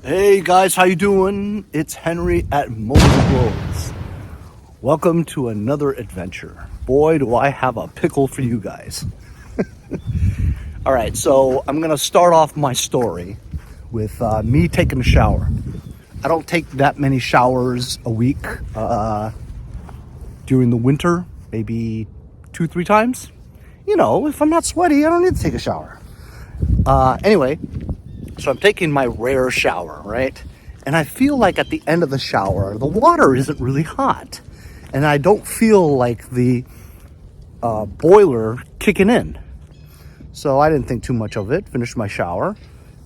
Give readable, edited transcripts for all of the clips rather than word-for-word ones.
Hey guys, how you doing? It's Henry at Moses. Welcome to another adventure. Boy, do I have a pickle for you guys. All right, so I'm gonna start off my story with me taking a shower. I don't take that many showers a week during the winter, maybe 2-3 times. You know, if I'm not sweaty, I don't need to take a shower. Anyway, so I'm taking my rare shower, right? And I feel like at the end of the shower, the water isn't really hot. And I don't feel like the boiler kicking in. So I didn't think too much of it, finished my shower.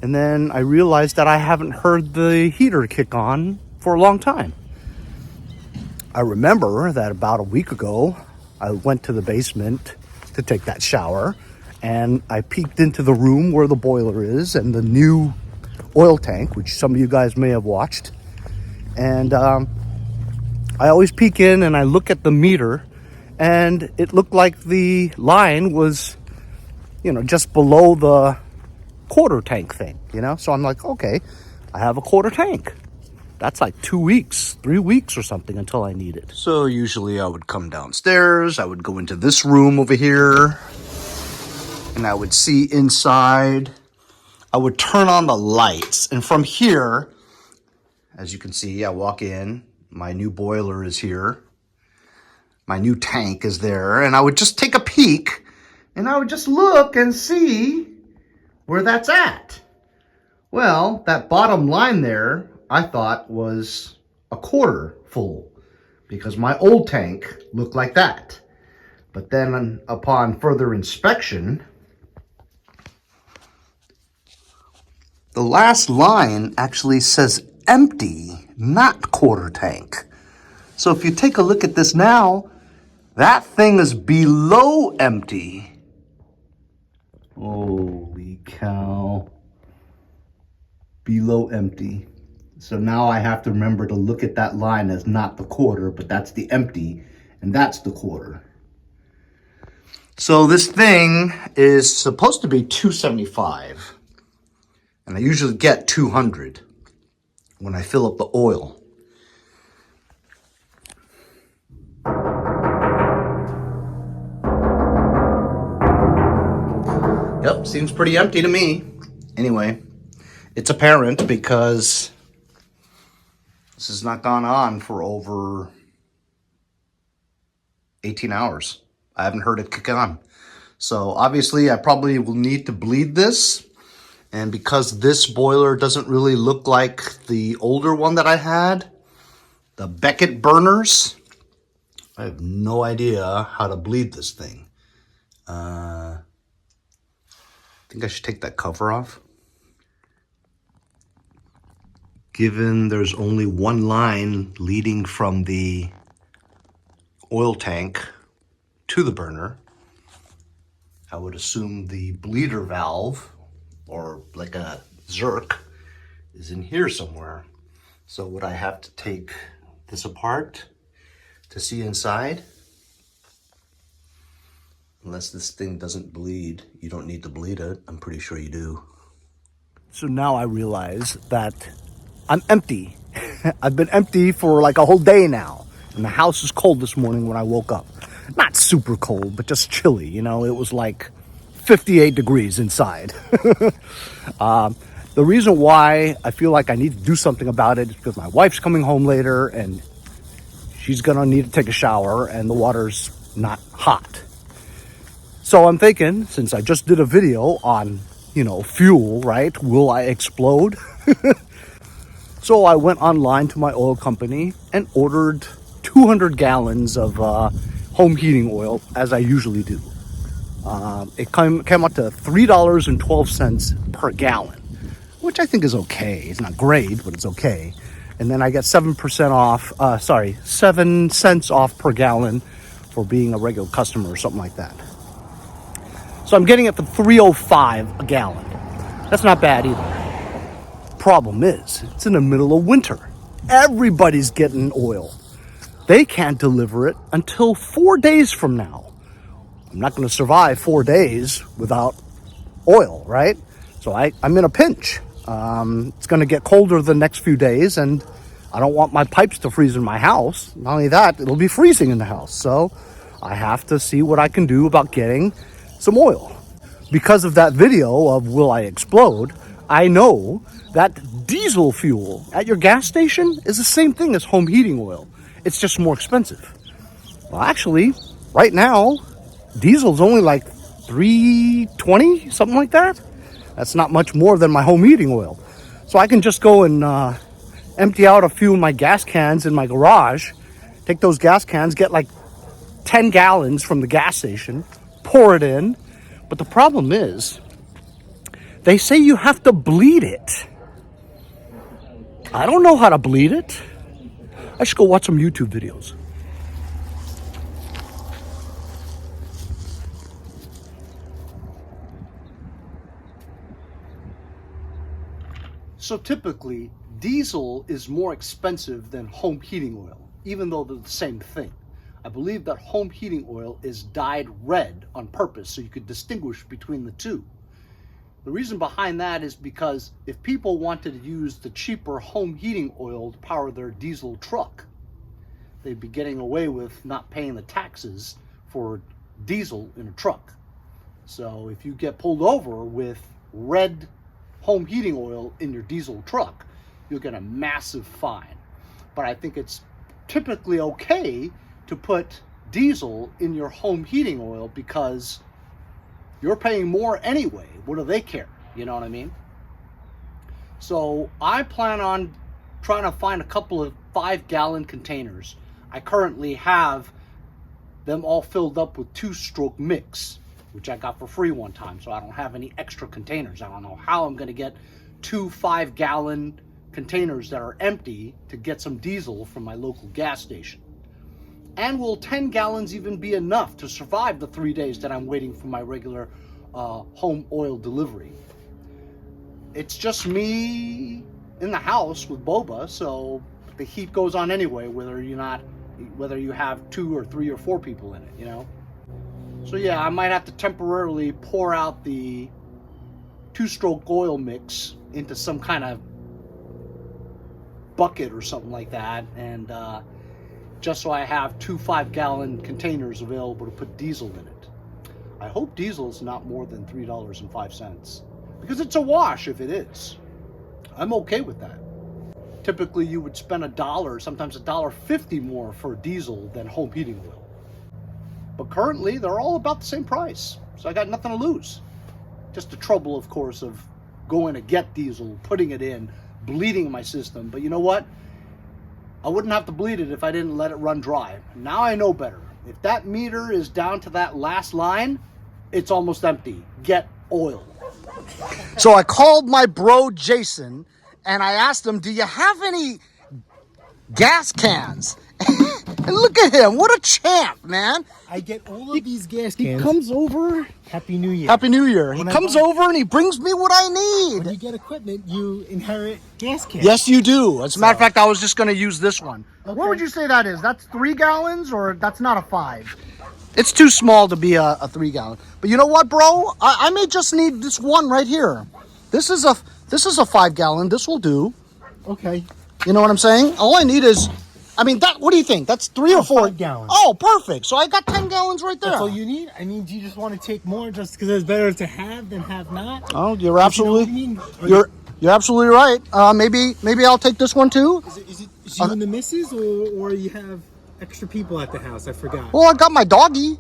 And then I realized that I haven't heard the heater kick on for a long time. I remember that about a week ago, I went to the basement to take that shower. And I peeked into the room where the boiler is and the new oil tank, which some of you guys may have watched. And I always peek in and I look at the meter, and it looked like the line was, just below the quarter tank thing, So I'm like, okay, I have a quarter tank. That's like 2 weeks, 3 weeks or something until I need it. So usually I would come downstairs, I would go into this room over here, and I would see inside. I would turn on the lights, and from here, as you can see, I walk in, my new boiler is here, my new tank is there, and I would just take a peek, and I would just look and see where that's at. Well, that bottom line there, I thought was a quarter full, because my old tank looked like that. But then upon further inspection, the last line actually says empty, not quarter tank. So if you take a look at this now, that thing is below empty. Holy cow. Below empty. So now I have to remember to look at that line as not the quarter, but that's the empty, and that's the quarter. So this thing is supposed to be $275. And I usually get 200 when I fill up the oil. Yep, seems pretty empty to me. Anyway, it's apparent because this has not gone on for over 18 hours. I haven't heard it kick on. So obviously I probably will need to bleed this. And because this boiler doesn't really look like the older one that I had, the Beckett burners, I have no idea how to bleed this thing. I think I should take that cover off. Given there's only one line leading from the oil tank to the burner, I would assume the bleeder valve, or like a zerk, is in here somewhere. So would I have to take this apart to see inside? Unless this thing doesn't bleed, you don't need to bleed it. I'm pretty sure you do. So now I realize that I'm empty. I've been empty for like a whole day now. And the house is cold this morning when I woke up. Not super cold, but just chilly, It was like 58 degrees inside. The reason why I feel like I need to do something about it is because my wife's coming home later and she's gonna need to take a shower and the water's not hot. So I'm thinking, since I just did a video on, fuel, right? Will I explode? So I went online to my oil company and ordered 200 gallons of home heating oil, as I usually do. It came out to $3.12 per gallon, which I think is okay. It's not great, but it's okay. And then I get 7% off, 7 cents off per gallon for being a regular customer or something like that. So I'm getting it for $3.05 a gallon. That's not bad either. Problem is, it's in the middle of winter. Everybody's getting oil. They can't deliver it until 4 days from now. I'm not going to survive 4 days without oil, right? So I'm in a pinch. It's going to get colder the next few days, and I don't want my pipes to freeze in my house. Not only that, it'll be freezing in the house. So I have to see what I can do about getting some oil. Because of that video of Will I Explode, I know that diesel fuel at your gas station is the same thing as home heating oil. It's just more expensive. Well, actually, right now, diesel's only like $3.20, something like that. That's not much more than my home heating oil. So I can just go and empty out a few of my gas cans in my garage, take those gas cans, get like 10 gallons from the gas station, pour it in. But the problem is, they say you have to bleed it. I don't know how to bleed it. I should go watch some YouTube videos. So typically, diesel is more expensive than home heating oil, even though they're the same thing. I believe that home heating oil is dyed red on purpose so you could distinguish between the two. The reason behind that is because if people wanted to use the cheaper home heating oil to power their diesel truck, they'd be getting away with not paying the taxes for diesel in a truck. So if you get pulled over with red home heating oil in your diesel truck, you'll get a massive fine. But I think it's typically okay to put diesel in your home heating oil because you're paying more anyway. What do they care? You know what I mean? So I plan on trying to find a couple of 5-gallon containers. I currently have them all filled up with 2-stroke mix, which I got for free one time, so I don't have any extra containers. I don't know how I'm going to get 2 5-gallon containers that are empty to get some diesel from my local gas station. And will 10 gallons even be enough to survive the 3 days that I'm waiting for my regular home oil delivery? It's just me in the house with Boba, so the heat goes on anyway, whether you have 2 or 3 or 4 people in it, you know? So yeah, I might have to temporarily pour out the 2-stroke oil mix into some kind of bucket or something like that, and just so I have 2 5-gallon containers available to put diesel in it. I hope diesel is not more than $3.05, because it's a wash if it is. I'm okay with that. Typically you would spend $1, sometimes $1.50 more for diesel than home heating oil. But currently they're all about the same price, so I got nothing to lose. Just the trouble, of course, of going to get diesel, putting it in, bleeding my system. But you know what? I wouldn't have to bleed it if I didn't let it run dry. Now I know better. If that meter is down to that last line, it's almost empty. Get oil. So I called my bro Jason and I asked him, do you have any gas cans? And look at him, what a champ, man. I get all of these gas cans. He comes over. Happy New Year. Happy New Year. He comes over and he brings me what I need. When you get equipment, you inherit gas cans. Yes, you do. As a matter of fact, I was just going to use this one. Okay. What would you say that is? That's 3 gallons or that's not a 5? It's too small to be a 3-gallon. But you know what, bro? I may just need this one right here. This is a 5-gallon. This will do. Okay. You know what I'm saying? All I need is, I mean, that. What do you think? That's 3 or 4 5 gallons. Oh, perfect. So I got 10 gallons right there. That's all you need? I mean, do you just want to take more just because it's better to have than have not? Oh, you're absolutely. You know what I mean? You're absolutely right. Maybe I'll take this one too. Is it you and the missus, or you have extra people at the house? I forgot. Well, I got my doggy.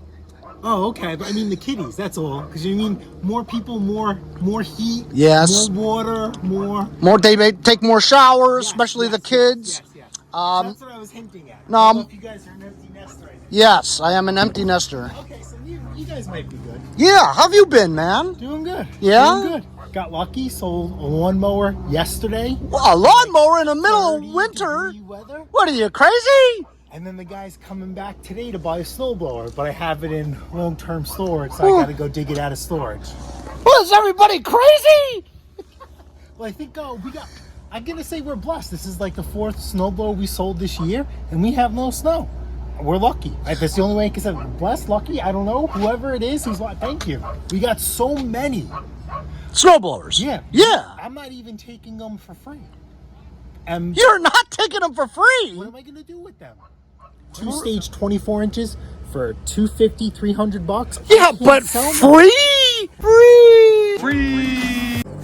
Oh, okay. But I mean the kitties, that's all. Because you mean more people, more heat, Yes. more water, more... They may take more showers, especially the kids. Yes. That's what I was hinting at. No, I don't know if you guys are an empty nester right now. Yes, I am an empty nester. Okay, so you guys might be good. Yeah, how have you been, man? Doing good. Yeah? Doing good. Got lucky, sold a lawnmower yesterday. Well, a lawnmower in the middle of winter? Weather. What are you, crazy? And then the guy's coming back today to buy a snowblower, but I have it in long-term storage, so I got to go dig it out of storage. Well, is everybody crazy? Well, I think I'm going to say we're blessed. This is like the 4th snowblower we sold this year, and we have no snow. We're lucky. That's the only way I can say blessed, lucky. I don't know. Whoever it is, who's like, thank you. We got so many Snowblowers. Yeah. Yeah. I'm not even taking them for free. And You're not taking them for free. what am I going to do with them? 2-stage 24 inches for $250, $300. Yeah, but free.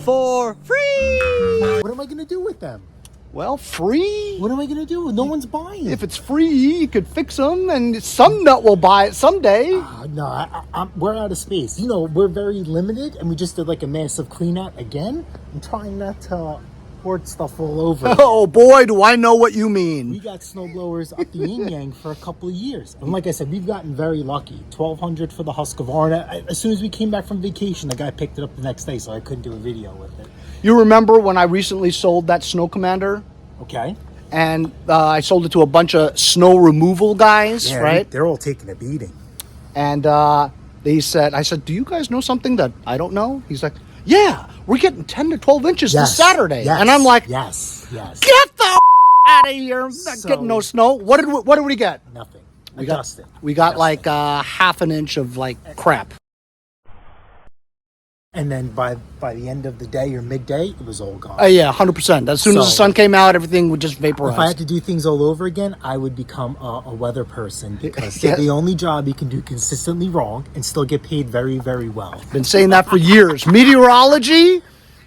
For free. What am I going to do with them? Well, free. What am I going to do? No one's buying it. If it's free, you could fix them, and some nut will buy it someday. No, we're out of space. You know, we're very limited, and we just did like a massive clean out again. I'm trying not to hoard stuff all over. Oh boy, do I know what you mean. We got snowblowers up the yin yang for a couple of years, and like I said, we've gotten very lucky. 1,200 for the Husqvarna. As soon as we came back from vacation, the guy picked it up the next day, so I couldn't do a video with it. You remember when I recently sold that Snow Commander? Okay. And I sold it to a bunch of snow removal guys, right? They're all taking a beating. And I said, do you guys know something that I don't know? He's like, yeah, we're getting 10 to 12 inches this Saturday. Yes, and I'm like, yes. get the out of here. I'm not getting no snow. What did we get? Nothing. We got like half an inch of like crap. And then by the end of the day or midday, it was all gone. Yeah, 100%. As soon as the sun came out, everything would just vaporize. If I had to do things all over again, I would become a weather person, because Yeah. the only job you can do consistently wrong and still get paid very, very well. Been saying that for years. Meteorology,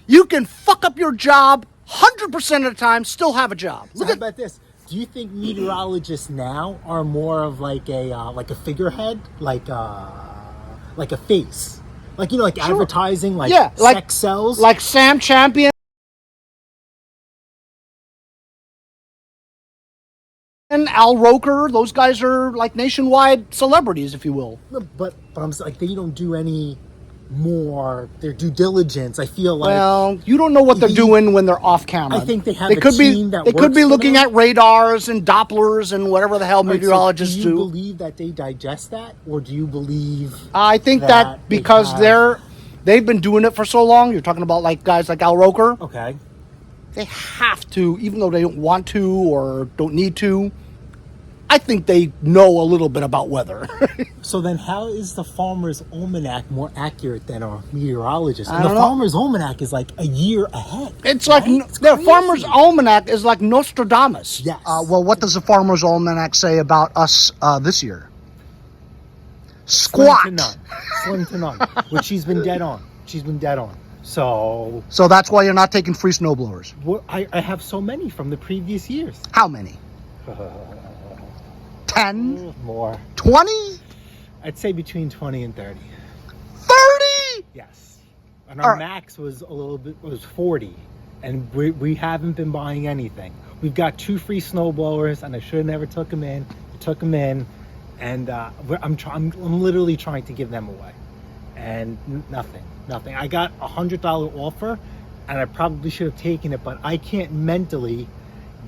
you can fuck up your job 100% of the time, still have a job. So how about this? Do you think meteorologists now are more of like a figurehead, like a face? Like, you know, like advertising, like sex sells? Like Sam Champion. And Al Roker, those guys are like nationwide celebrities, if you will. But I'm like, they don't do any more their due diligence. I feel like, well, you don't know what they're doing when they're off camera. I think they have a team that They could be works for looking them. at radars and Dopplers and whatever the hell All right, meteorologists so do you do. believe that they digest that, or do you believe I think that because they've been doing it for so long, you're talking about like guys like Al Roker, okay, they have to, even though they don't want to or don't need to, I think they know a little bit about weather. so then how is the Farmer's Almanac more accurate than our meteorologist? I And don't the know. Farmer's Almanac is like a year ahead. It's right? like It's the crazy. Farmer's Almanac is like Nostradamus. Yes. Well, what does the Farmer's Almanac say about us this year? Slim Squat. to none. Slim to none. Which she's been dead on. So So that's why you're not taking free snowblowers. I have so many from the previous years. How many? 10? More. 20? I'd say between 20 and 30. 30? Yes. And our All right. max was 40. And we haven't been buying anything. We've got 2 free snow blowers, and I should have never took them in. We took them in, and I'm literally trying to give them away. And nothing. I got a $100 offer, and I probably should have taken it, but I can't mentally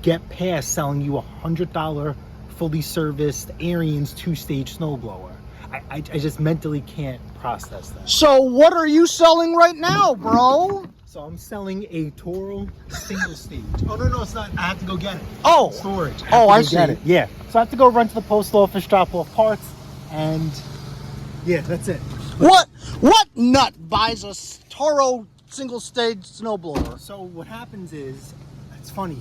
get past selling you a $100 fully serviced Ariens 2-stage snowblower. I just mentally can't process that. So what are you selling right now, bro? So I'm selling a Toro single stage. Oh, no, it's not. I have to go get it. Oh. Storage. I see. Get it. Yeah. So I have to go run to the post office, drop off parts, and yeah, that's it. What nut buys a Toro single stage snowblower? So what happens is, it's funny.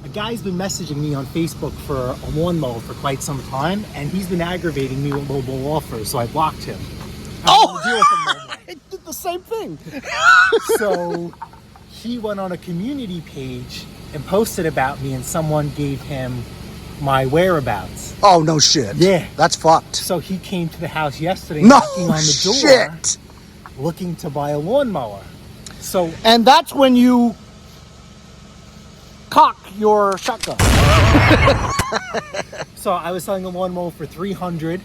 A guy's been messaging me on Facebook for a lawnmower for quite some time, and he's been aggravating me with mobile offers, so I blocked him. I don't wanna deal with him no more. I did the same thing. So he went on a community page and posted about me, and someone gave him my whereabouts. Oh, no shit. Yeah. That's fucked. So he came to the house yesterday, No knocking on the door, shit. looking to buy a lawnmower. So And that's when you cock your shotgun. So I was selling a lawnmower for $300,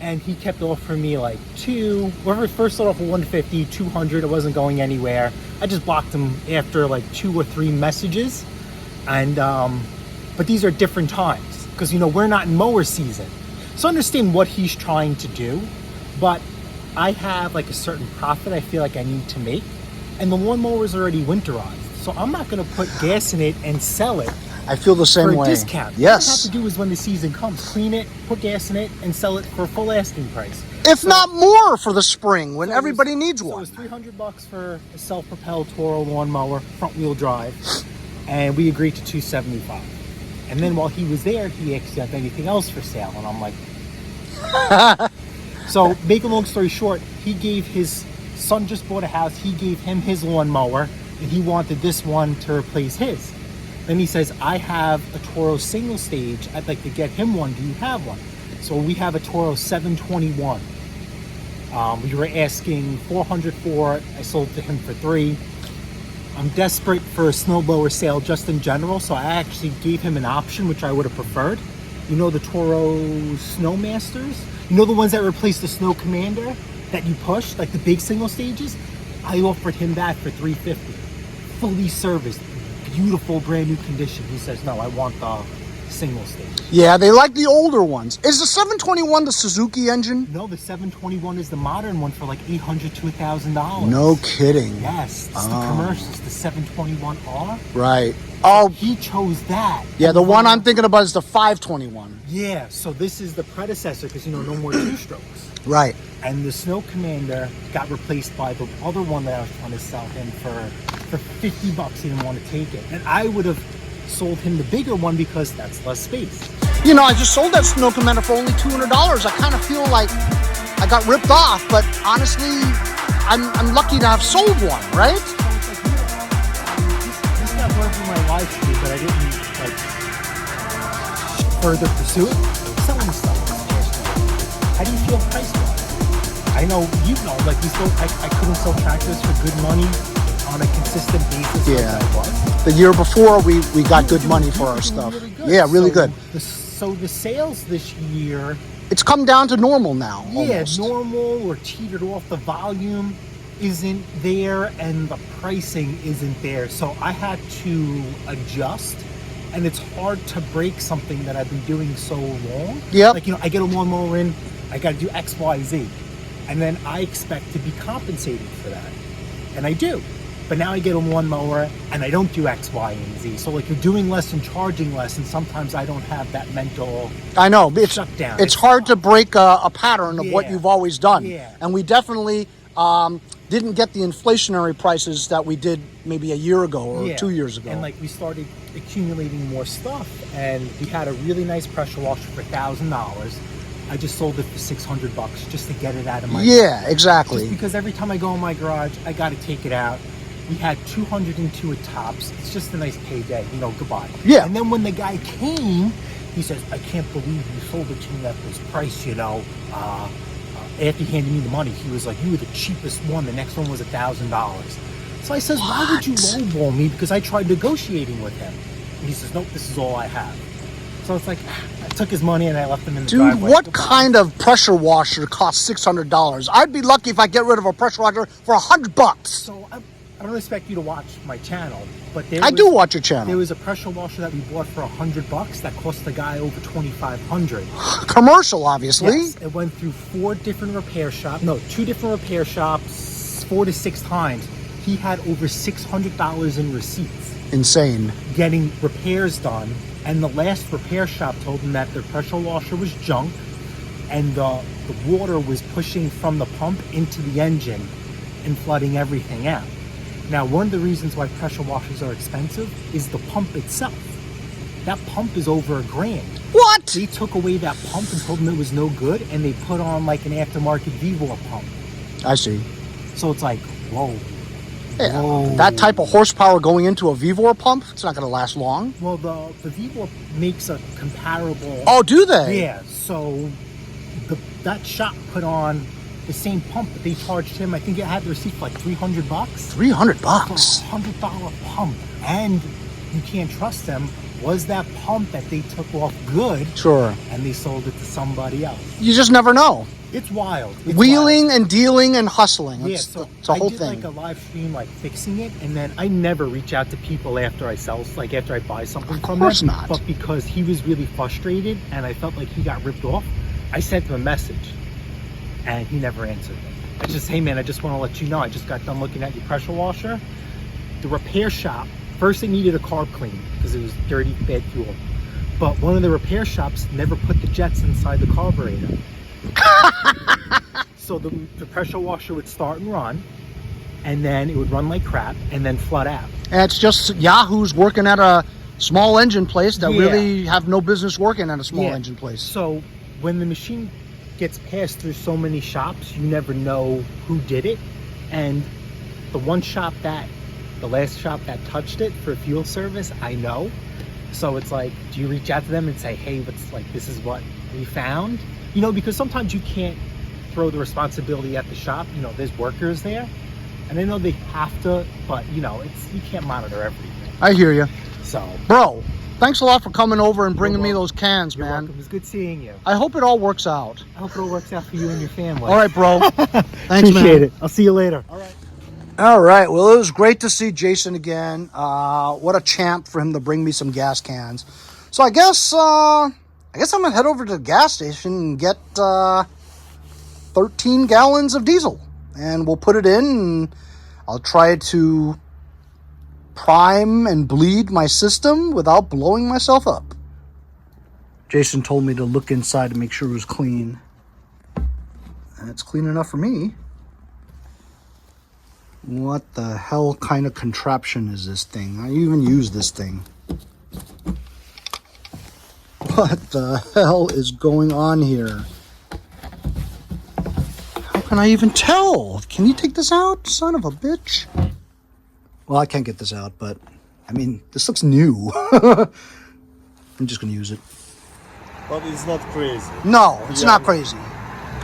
and he kept offering me like whoever first started off with $150, $200. It wasn't going anywhere. I just blocked him after like 2 or 3 messages, and but these are different times because we're not in mower season. So I understand what he's trying to do, but I have like a certain profit I feel like I need to make, and the lawnmower is already winterized. So I'm not going to put gas in it and sell it I feel the same for a way. discount. Yes. All you have to do is when the season comes, clean it, put gas in it, and sell it for full asking price. If not more for the spring when So everybody it was- needs so one. it was $300 for a self-propelled Toro lawnmower, front-wheel drive, and we agreed to $275. And then while he was there, he asked if anything else for sale, and I'm like, so make a long story short, he gave his son just bought a house. He gave him his lawnmower, and he wanted this one to replace his. Then he says, I have a Toro single stage. I'd like to get him one. Do you have one? So we have a Toro 721. We were asking $400 for it. I sold to him for $300. I'm desperate for a snowblower sale just in general, so I actually gave him an option, which I would have preferred. You know the Toro Snowmasters? You know the ones that replace the Snow Commander that you push, like the big single stages? I offered him that for $350. Fully serviced, beautiful, brand new condition. He says, no, I want the single stage. Yeah, they like the older ones. Is the 721 the Suzuki engine? No, the 721 is the modern one for like $800 to $1,000. No kidding. Yes, it's the commercials, the 721R. Right. Oh, He chose that. yeah, the one I'm thinking about is the 521. Yeah, so this is the predecessor because, no more two-strokes. Right. And the Snow Commander got replaced by the other one that I was trying to sell him for $50. He didn't want to take it. And I would have sold him the bigger one because that's less space. You know, I just sold that Snow Commander for only $200. I kind of feel like I got ripped off, but honestly, I'm lucky to have sold one, right? So it's like, this got burned through my life, but I didn't like further pursue it. Selling stuff. How do you feel price-wise? I know like I couldn't sell tractors for good money on a consistent basis. Yeah. Like I was. The year before, we got good money for our stuff. Really good. Yeah, really good. So the sales this year, It's come down to normal now. yeah, Almost. normal or teetered off. The volume isn't there and the pricing isn't there. So I had to adjust. And it's hard to break something that I've been doing so long. Yep. Like, I get a lawnmower in, I got to do X, Y, Z. And then I expect to be compensated for that. And I do. But now I get a lawnmower and I don't do X, Y, and Z. So like you're doing less and charging less, and sometimes I don't have that mental I know. shutdown. It's hard to break a pattern of what Yeah. you've always done. Yeah. And we definitely didn't get the inflationary prices that we did maybe a year ago or 2 years ago. And like we started accumulating more stuff, and we had a really nice pressure washer for $1,000. I just sold it for $600 just to get it out of my yeah, Just exactly. because every time I go in my garage, I got to take it out. We had 202 at tops. It's just a nice payday, goodbye. Yeah. And then when the guy came, he says, I can't believe you sold it to me at this price, After he handed me the money, he was like, you were the cheapest one. The next one was $1,000. So I says, why would you lowball me? Because I tried negotiating with him. And he says, nope, this is all I have. So it's like, I took his money and I left him in the Dude, driveway. what Goodbye. kind of pressure washer costs $600? I'd be lucky if I get rid of a pressure washer for $100. So I don't expect you to watch my channel, but I do watch your channel. There was a pressure washer that we bought for $100 that cost the guy over $2,500. Commercial, obviously. Yes, it went through 2 different repair shops, 4 to 6 times. He had over $600 in receipts Insane. getting repairs done, and the last repair shop told him that their pressure washer was junk, and the water was pushing from the pump into the engine and flooding everything out. Now, one of the reasons why pressure washers are expensive is the pump itself. That pump is over $1,000. What? They took away that pump and told them it was no good, and they put on like an aftermarket VEVOR pump. I see. So it's like, whoa. Yeah, Whoa. that type of horsepower going into a VEVOR pump, it's not going to last long. Well, the VEVOR makes a comparable. Oh, do they? Yeah, so that shop put on the same pump, but they charged him, I think it had the receipt for like $300 $300. for a $100 pump. And you can't trust them. Was that pump that they took off good? Sure. And they sold it to somebody else? You just never know. It's wild. It's Wheeling wild. and dealing and hustling. Yeah, It's, so it's a whole I did thing. like a live stream, like fixing it, and then I never reach out to people after I sell, like after I buy something from them. course not. But because he was really frustrated and I felt like he got ripped off, I sent him a message, and he never answered me. I just, hey man, I just want to let you know, I just got done looking at your pressure washer. The repair shop First, it needed a carb clean because it was dirty, bad fuel. But one of the repair shops never put the jets inside the carburetor. So the pressure washer would start and run, and then it would run like crap and then flood out. And it's just yahoos working at a small engine place that really have no business working at a small engine place. So when the machine gets passed through so many shops, you never know who did it. And the last shop that touched it for fuel service, I know. So it's like, do you reach out to them and say, hey, this is what we found? You know, because sometimes you can't throw the responsibility at the shop. You know, there's workers there, and I know they have to, but you know, you can't monitor everything. I hear you. So, bro, thanks a lot for coming over and bringing me those cans, man. Welcome. It was good seeing you. I hope it all works out. I hope it all works out for you and your family. All right, bro. Thanks, Appreciate man. it. I'll see you later. All right. All right. Well, it was great to see Jason again. What a champ for him to bring me some gas cans. So I guess I'm gonna head over to the gas station and get 13 gallons of diesel, and we'll put it in, and I'll try to prime and bleed my system without blowing myself up. Jason told me to look inside to make sure it was clean. And it's clean enough for me. What the hell kind of contraption is this thing? I even use this thing. What the hell is going on here? How can I even tell? Can you take this out, son of a bitch? Well, I can't get this out, but I mean, this looks new. I'm just gonna use it. But it's not crazy. No, it's not crazy.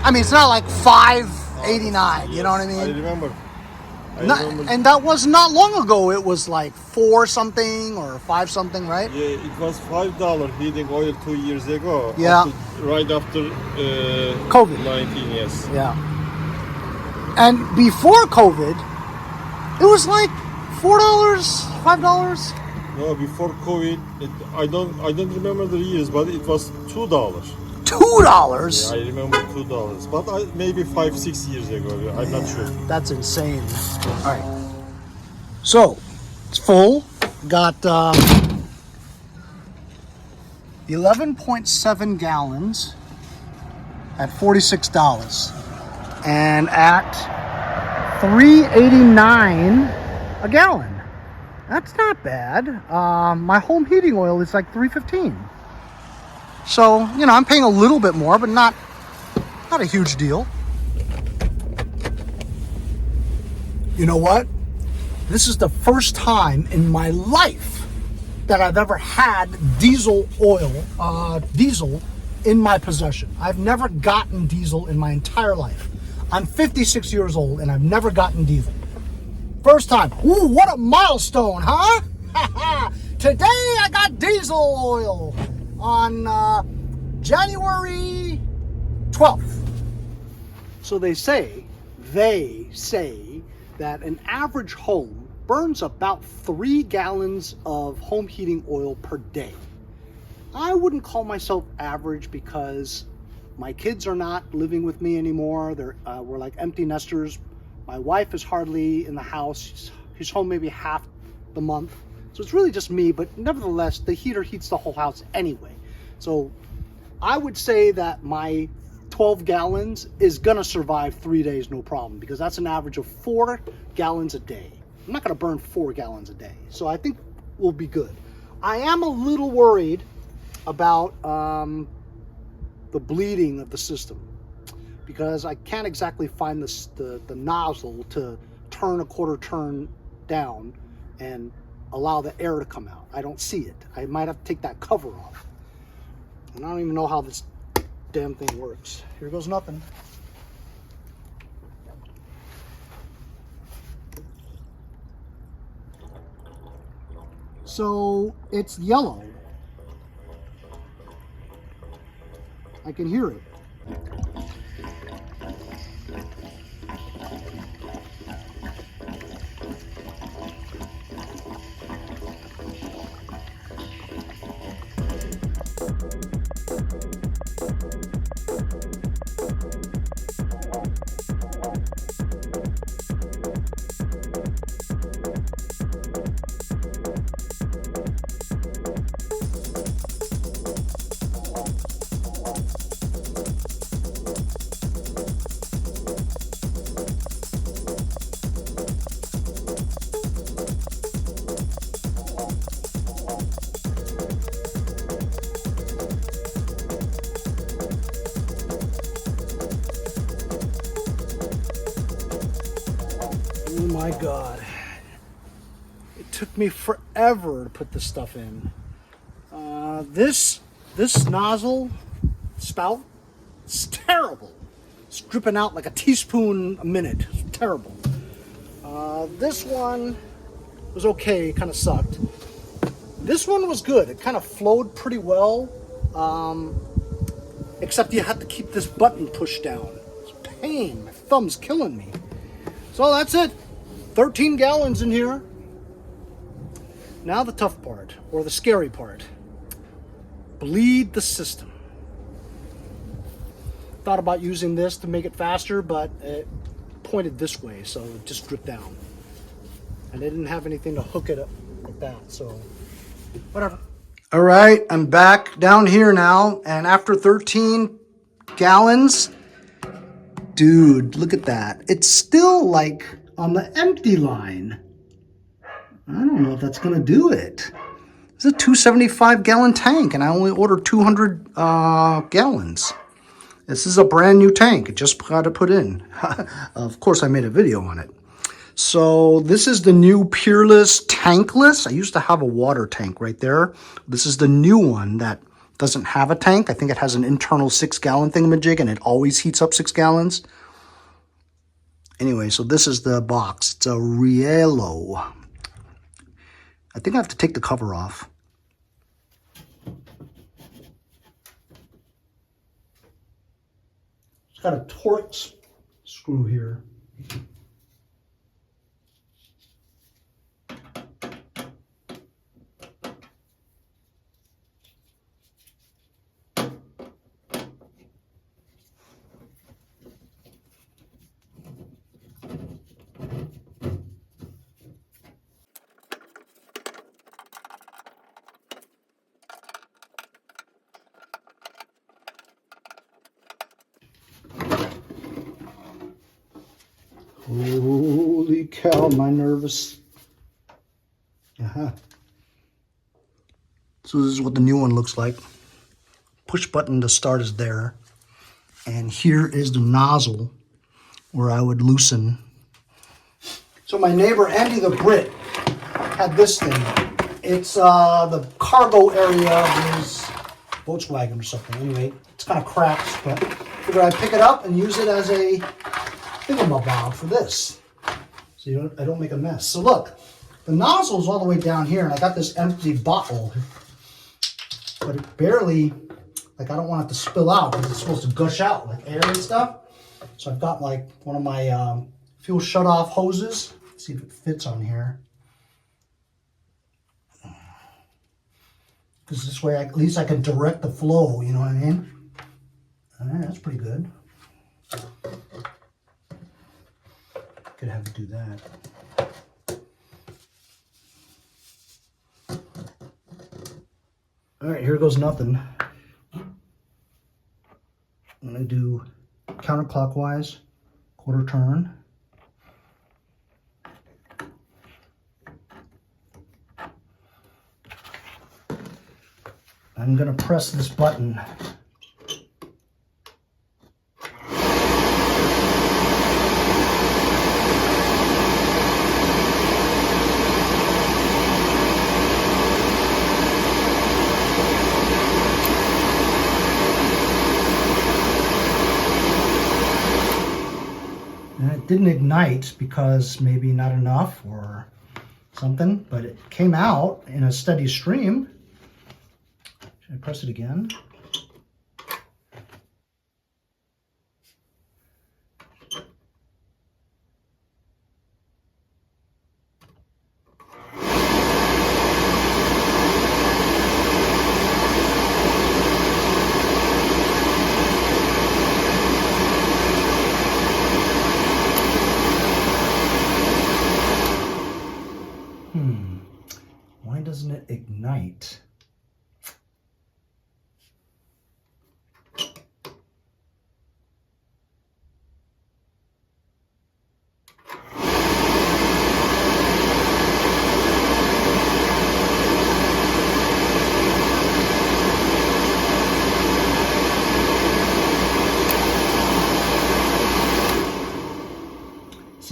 I mean, it's not like $5.89. You know what I mean? I remember. And that was not long ago. It was like 4 something or 5 something, right? Yeah, it was $5 heating oil 2 years ago. Yeah. Right after COVID-19, yes. Yeah. And before COVID, it was like $4, $5. No, before COVID, I don't remember the years, but it was $2. $2? Yeah, I remember $2, but maybe 5-6 years ago. I'm not sure. That's insane. All right. So it's full. Got 11.7 gallons at $46, and at $3.89 a gallon. That's not bad. My home heating oil is like $3.15. So, you know, I'm paying a little bit more, but not a huge deal. You know what? This is the first time in my life that I've ever had diesel in my possession. I've never gotten diesel in my entire life. I'm 56 years old and I've never gotten diesel. First time. Ooh, what a milestone, huh? Today I got diesel oil on January 12th. So they say that an average home burns about 3 gallons of home heating oil per day. I wouldn't call myself average because my kids are not living with me anymore. We're like empty nesters. My wife is hardly in the house. She's home maybe half the month. So it's really just me, but nevertheless, the heater heats the whole house anyway. So I would say that my 12 gallons is gonna survive 3 days, no problem, because that's an average of 4 gallons a day. I'm not gonna burn 4 gallons a day. So I think we'll be good. I am a little worried about the bleeding of the system, because I can't exactly find the nozzle to turn a quarter turn down and allow the air to come out. I don't see it. I might have to take that cover off. And I don't even know how this damn thing works. Here goes nothing. So it's yellow. I can hear it. God. It took me forever to put this stuff in. This nozzle spout, it's terrible. It's dripping out like a teaspoon a minute. It's terrible. This one was okay, kind of sucked. This one was good. It kind of flowed pretty well, except you had to keep this button pushed down. It's a pain. My thumb's killing me. So that's it. 13 gallons in here. Now the tough part, or the scary part. Bleed the system. Thought about using this to make it faster, but it pointed this way, so it just dripped down. And they didn't have anything to hook it up like that, so whatever. All right, I'm back down here now, and after 13 gallons, dude, look at that. It's still like on the empty line. I don't know if that's gonna do it. It's a 275 gallon tank, and I only ordered 200 gallons. This is a brand new tank. It just got to put in. Of course, I made a video on it. So this is the new Peerless Tankless. I used to have a water tank right there. This is the new one that doesn't have a tank. I think it has an internal 6 gallon thingamajig, and it always heats up 6 gallons. Anyway, so this is the box. It's a Riello. I think I have to take the cover off. It's got a Torx screw here. Holy cow, am I nervous. So this is what the new one looks like. Push button to start is there. And here is the nozzle where I would loosen. So my neighbor, Andy the Brit, had this thing. It's the cargo area of his Volkswagen or something. Anyway, it's kind of cracked, but I figured I'd pick it up and use it as a thingamabob for this, so I don't make a mess. So look, the nozzle's all the way down here, and I got this empty bottle, but it barely, like, I don't want it to spill out because it's supposed to gush out like air and stuff. So I've got like one of my fuel shutoff hoses. Let's see if it fits on here, because this way at least I can direct the flow. You know what I mean? All right, that's pretty good. Could have to do that. All right, here goes nothing. I'm gonna do counterclockwise, quarter turn. I'm gonna press this button. Didn't ignite because maybe not enough or something, but it came out in a steady stream. Should I press it again? Why doesn't it ignite?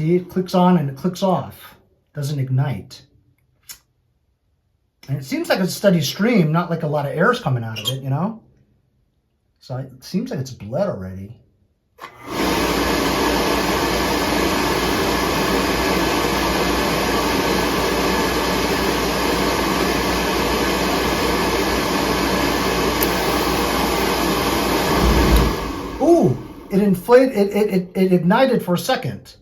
See, it clicks on and it clicks off. Doesn't ignite. And it seems like a steady stream, not like a lot of air's coming out of it, you know? So it seems like it's bled already. Ooh, it inflated, it ignited for a second.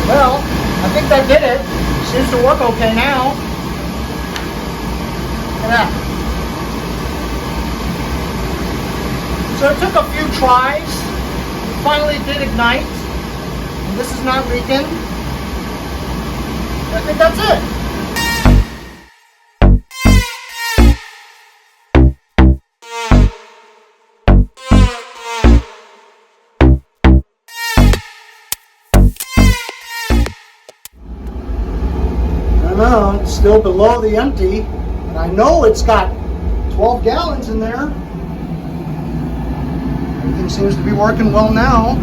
Well, I think that did it. Seems to work okay now. Look at that. So it took a few tries. It finally did ignite. And this is not leaking. I think that's it. No, it's still below the empty, and I know it's got 12 gallons in there. Everything seems to be working well now.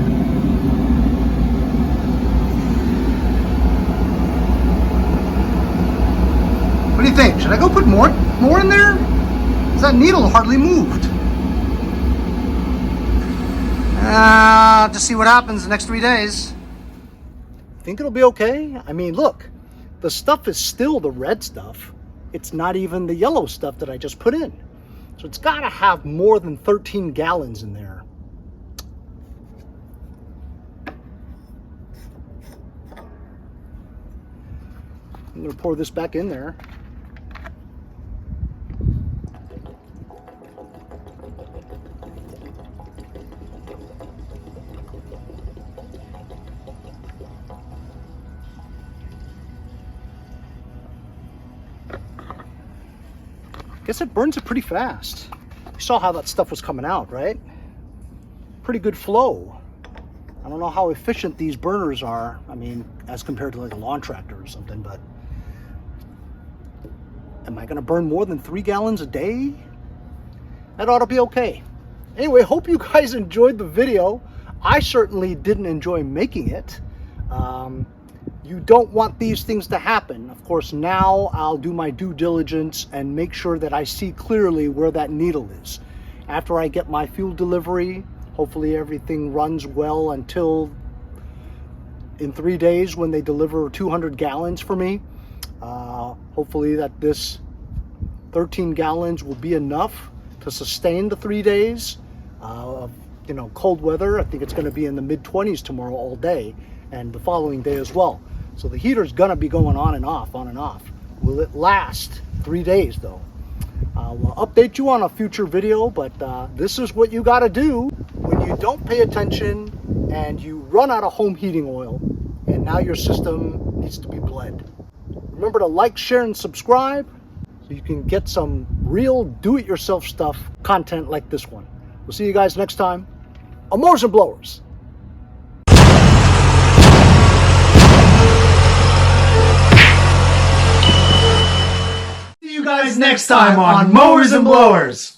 What do you think? Should I go put more in there? Because that needle hardly moved. Just see what happens the next 3 days. Think it'll be okay? I mean, look. The stuff is still the red stuff. It's not even the yellow stuff that I just put in. So it's got to have more than 13 gallons in there. I'm going to pour this back in there. Guess it burns it pretty fast. You saw how that stuff was coming out, right? Pretty good flow. I don't know how efficient these burners are. I mean, as compared to like a lawn tractor or something, but am I gonna burn more than 3 gallons a day? That ought to be okay. Anyway, hope you guys enjoyed the video. I certainly didn't enjoy making it. You don't want these things to happen. Of course, now I'll do my due diligence and make sure that I see clearly where that needle is. After I get my fuel delivery, hopefully everything runs well until in 3 days when they deliver 200 gallons for me. Hopefully that this 13 gallons will be enough to sustain the 3 days of cold weather. I think it's going to be in the mid-20s tomorrow all day and the following day as well. So the heater's gonna be going on and off, on and off. Will it last 3 days though? We'll update you on a future video, but this is what you gotta do when you don't pay attention and you run out of home heating oil and now your system needs to be bled. Remember to like, share, and subscribe so you can get some real do-it-yourself stuff, content like this one. We'll see you guys next time on Mowers and Blowers. See you guys next time on Mowers and Blowers.